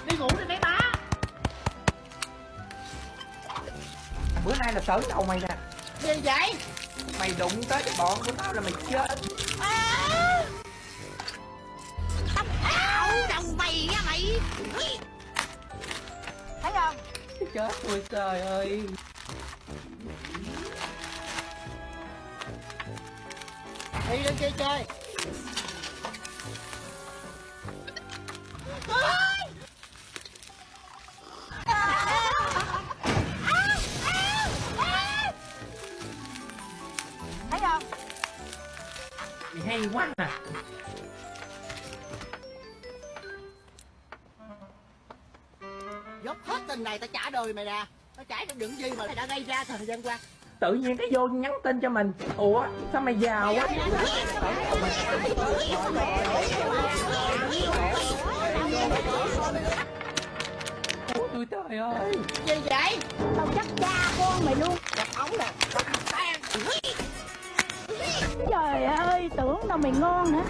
Đi ngủ đi mấy má. Bữa nay là tới đầu mày nè. Gì vậy? Mày đụng tới cái bọn của tao là mày chết. Áo đồng mày nha mày. Thấy không? Chết tôi trời ơi. Đi lên kia chơi. Thấy không? Mày hay quá nè. Dốc hết tình này tao trả đời mày nè. Tao trả cho những gì mà mày đã gây ra thời gian qua. Tự nhiên cái vô nhắn tin cho mình. Ủa sao mày giàu quá. Ôi tôi trời ơi. Gì vậy? Tao chắc cha con mày luôn. Đập ống nè. Đập tan. Trời ơi, tưởng đâu mày ngon hả?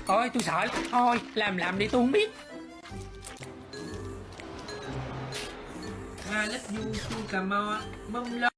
Thôi tôi sợ. Thôi làm đi tôi không biết. I love you, Cà Mau, mông lo.